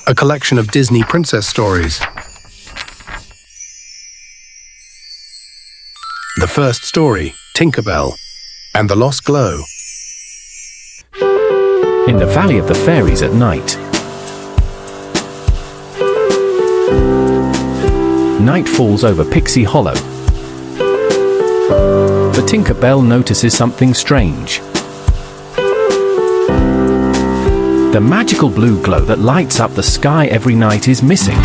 a collection of Disney princess stories. The first story, Tinker Bell and the Lost Glow. In the Valley of the Fairies at night. Night falls over Pixie Hollow. But Tinker Bell notices something strange. The magical blue glow that lights up the sky every night is missing.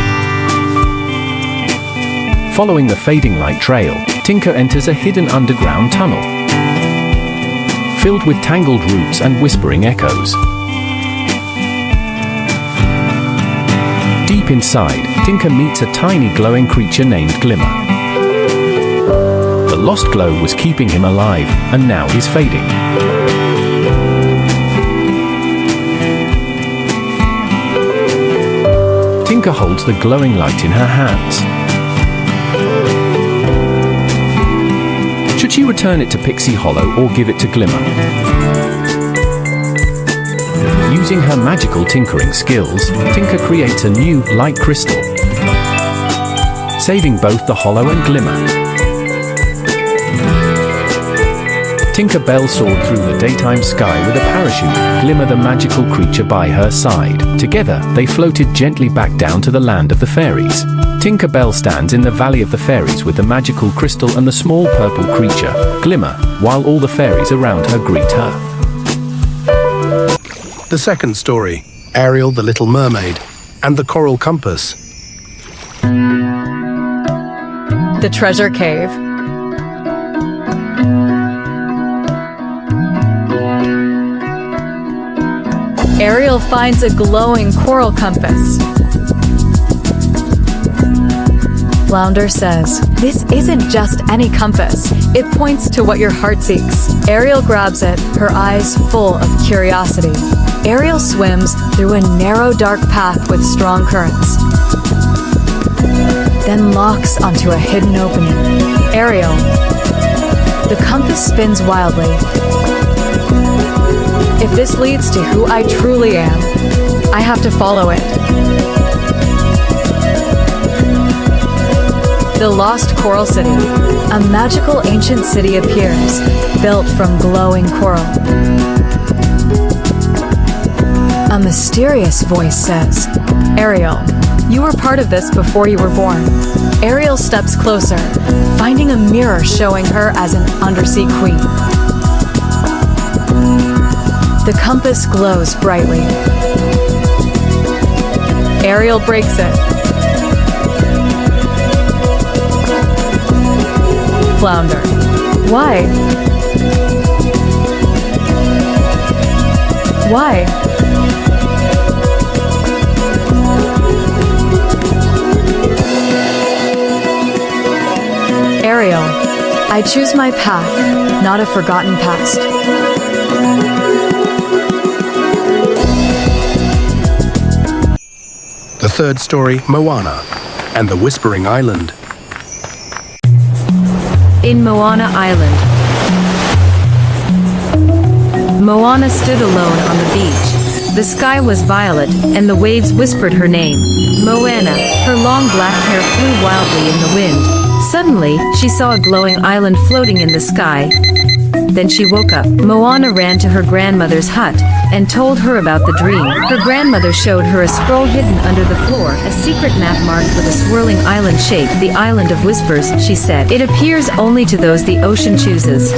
Following the fading light trail, Tinker enters a hidden underground tunnel, filled with tangled roots and whispering echoes. Deep inside, Tinker meets a tiny glowing creature named Glimmer. The lost glow was keeping him alive, and now is fading. Tinker holds the glowing light in her hands. Should she return it to Pixie Hollow or give it to Glimmer? Using her magical tinkering skills, Tinker creates a new light crystal, saving both the Hollow and Glimmer. Tinker Bell soared through the daytime sky with a parachute, Glimmer the magical creature by her side. Together, they floated gently back down to the land of the fairies. Tinker Bell stands in the Valley of the Fairies with the magical crystal and the small purple creature, Glimmer, while all the fairies around her greet her. The second story, Ariel the Little Mermaid and the Coral Compass. The Treasure Cave. Ariel finds a glowing coral compass. Flounder says, "This isn't just any compass. It points to what your heart seeks." Ariel grabs it, her eyes full of curiosity. Ariel swims through a narrow, dark path with strong currents, then locks onto a hidden opening. Ariel. The compass spins wildly. If this leads to who I truly am, I have to follow it. The Lost Coral City. A magical ancient city appears, built from glowing coral. A mysterious voice says, "Ariel, you were part of this before you were born." Ariel steps closer, finding a mirror showing her as an undersea queen. The compass glows brightly. Ariel breaks it. Flounder. Why? Why? Ariel. I choose my path, not a forgotten past. The third story, Moana and the Whispering Island. In Moana Island, Moana stood alone on the beach. The sky was violet, and the waves whispered her name, Moana. Her long black hair flew wildly in the wind. Suddenly, she saw a glowing island floating in the sky. Then she woke up. Moana ran to her grandmother's hut and told her about the dream. Her grandmother showed her a scroll hidden under the floor, a secret map marked with a swirling island shape. "The Island of Whispers," she said. "It appears only to those the ocean chooses."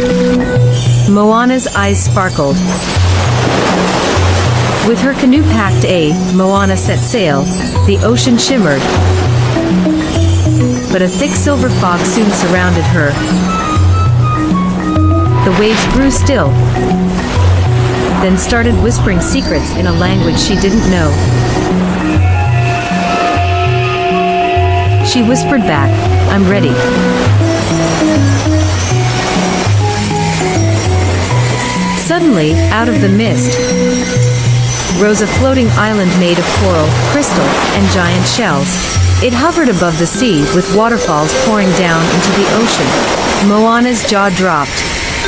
Moana's eyes sparkled. With her canoe packed, Moana set sail. The ocean shimmered, but a thick silver fog soon surrounded her. The waves grew still, then started whispering secrets in a language she didn't know. She whispered back, "I'm ready." Suddenly, out of the mist, rose a floating island made of coral, crystal, and giant shells. It hovered above the sea, with waterfalls pouring down into the ocean. Moana's jaw dropped.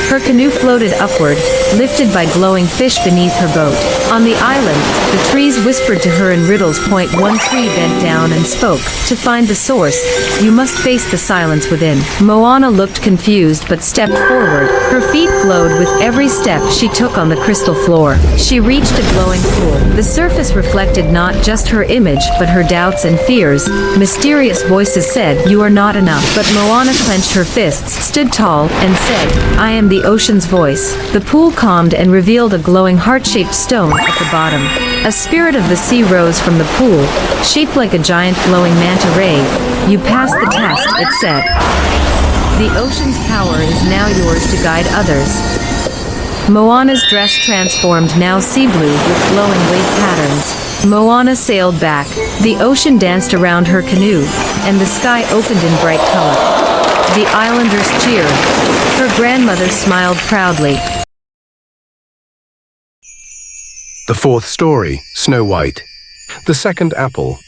Her canoe floated upward, lifted by glowing fish beneath her boat. On the island, the trees whispered to her in riddles. One tree bent down and spoke. To find the source, you must face the silence within. Moana looked confused but stepped forward. Her feet glowed with every step she took on the crystal floor. She reached a glowing pool. The surface reflected not just her image but her doubts and fears. Mysterious voices said, "You are not enough." But Moana clenched her fists, stood tall, and said, "I am the ocean's voice." The pool calmed and revealed a glowing heart-shaped stone at the bottom. A spirit of the sea rose from the pool, shaped like a giant glowing manta ray. "You passed the test," it said. "The ocean's power is now yours to guide others." Moana's dress transformed, now sea blue with glowing wave patterns. Moana sailed back. The ocean danced around her canoe, and the sky opened in bright color. The islanders cheered. Her grandmother smiled proudly. The fourth story, Snow White. The second apple.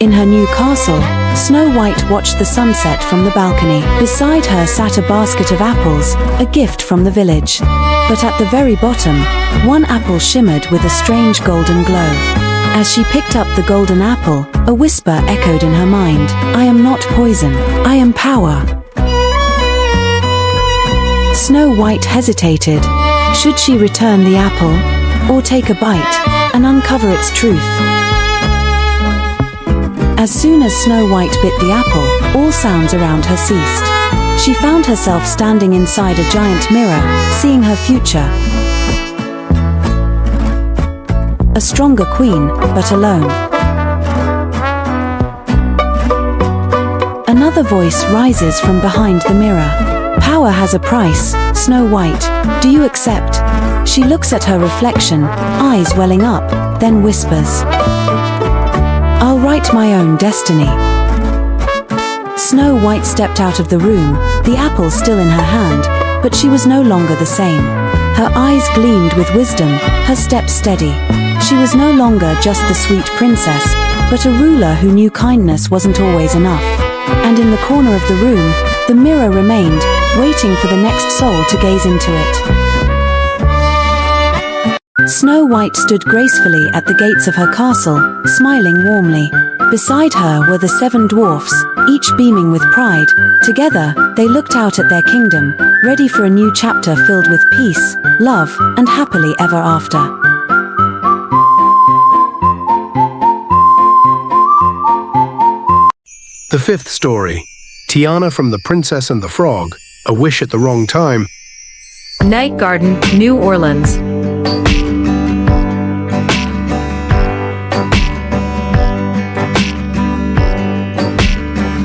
In her new castle, Snow White watched the sunset from the balcony. Beside her sat a basket of apples, a gift from the village. But at the very bottom, one apple shimmered with a strange golden glow. As she picked up the golden apple, a whisper echoed in her mind. "I am not poison, I am power." Snow White hesitated. Should she return the apple, or take a bite, and uncover its truth? As soon as Snow White bit the apple, all sounds around her ceased. She found herself standing inside a giant mirror, seeing her future. A stronger queen, but alone. Another voice rises from behind the mirror. "Power has a price, Snow White. Do you accept?" She looks at her reflection, eyes welling up, then whispers, "I'll write my own destiny." Snow White stepped out of the room, the apple still in her hand, but she was no longer the same. Her eyes gleamed with wisdom, her steps steady. She was no longer just the sweet princess, but a ruler who knew kindness wasn't always enough. And in the corner of the room, the mirror remained, waiting for the next soul to gaze into it. Snow White stood gracefully at the gates of her castle, smiling warmly. Beside her were the 7 dwarfs, each beaming with pride. Together, they looked out at their kingdom, ready for a new chapter filled with peace, love, and happily ever after. The fifth story, Tiana from The Princess and the Frog, A Wish at the Wrong Time. Night Garden, New Orleans.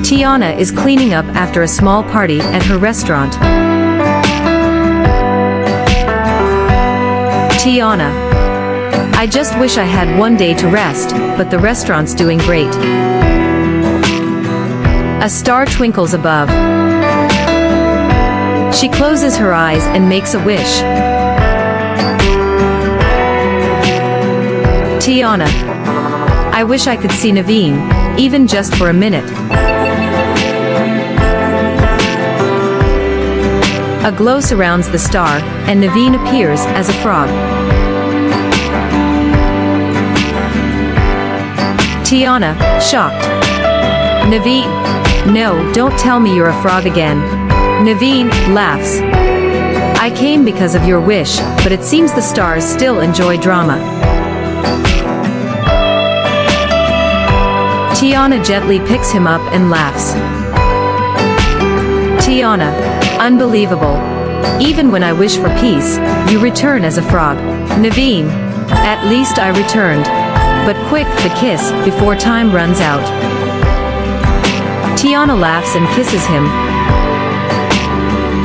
Tiana is cleaning up after a small party at her restaurant. Tiana: "I just wish I had one day to rest, but the restaurant's doing great." A star twinkles above. She closes her eyes and makes a wish. Tiana: "I wish I could see Naveen, even just for a minute." A glow surrounds the star, and Naveen appears as a frog. Tiana, shocked. Naveen: "No, don't tell me you're a frog again." Naveen laughs. "I came because of your wish, but it seems the stars still enjoy drama." Tiana gently picks him up and laughs. Tiana: "Unbelievable. Even when I wish for peace, you return as a frog." Naveen: "At least I returned. But quick, the kiss, before time runs out." Tiana laughs and kisses him.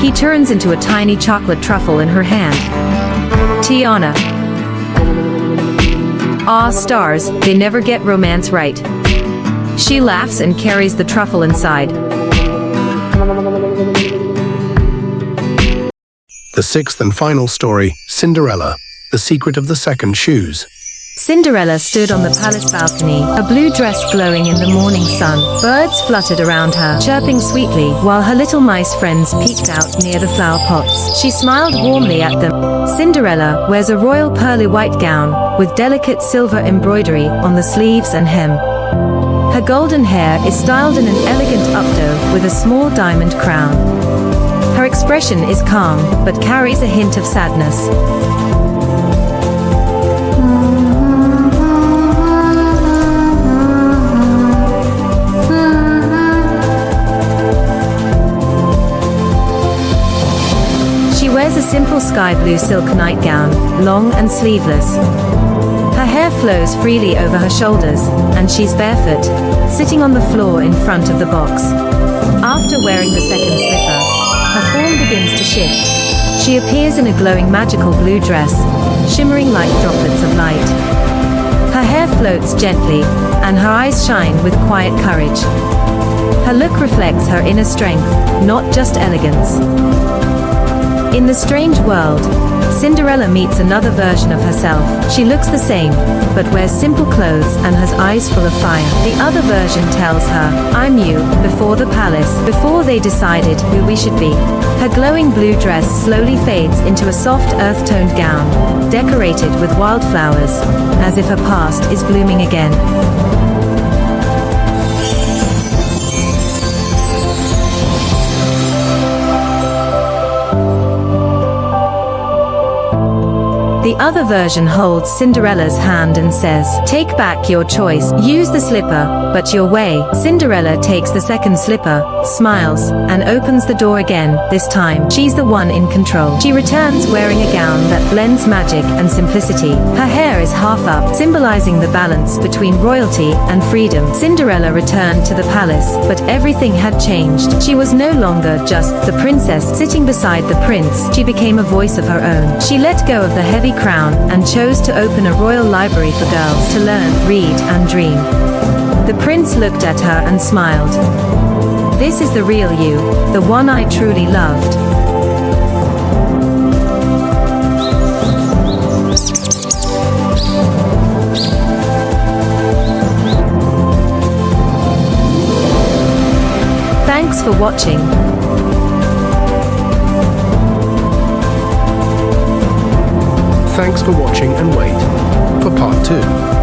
He turns into a tiny chocolate truffle in her hand. Tiana: "Aw, stars, they never get romance right." She laughs and carries the truffle inside. The sixth and final story, Cinderella, The Secret of the Second Shoes. Cinderella stood on the palace balcony, a blue dress glowing in the morning sun. Birds fluttered around her, chirping sweetly, while her little mice friends peeked out near the flower pots. She smiled warmly at them. Cinderella wears a royal pearly white gown, with delicate silver embroidery on the sleeves and hem. Her golden hair is styled in an elegant updo with a small diamond crown. Her expression is calm, but carries a hint of sadness. She wears a simple sky blue silk nightgown, long and sleeveless. Her hair flows freely over her shoulders, and she's barefoot, sitting on the floor in front of the box. After wearing the second slipper, her form begins to shift. She appears in a glowing magical blue dress, shimmering like droplets of light. Her hair floats gently, and her eyes shine with quiet courage. Her look reflects her inner strength, not just elegance. In the strange world, Cinderella meets another version of herself. She looks the same, but wears simple clothes and has eyes full of fire. The other version tells her, "I'm you," before the palace, before they decided who we should be. Her glowing blue dress slowly fades into a soft earth-toned gown, decorated with wildflowers, as if her past is blooming again. The other version holds Cinderella's hand and says, "Take back your choice, use the slipper, but your way." Cinderella takes the second slipper, smiles, and opens the door again. This time, she's the one in control. She returns wearing a gown that blends magic and simplicity. Her hair is half up, symbolizing the balance between royalty and freedom. Cinderella returned to the palace, but everything had changed. She was no longer just the princess sitting beside the prince. She became a voice of her own. She let go of the heavy crown and chose to open a royal library for girls to learn, read, and dream. The prince looked at her and smiled. "This is the real you, the one I truly loved." Thanks for watching. Thanks for watching and wait for part 2.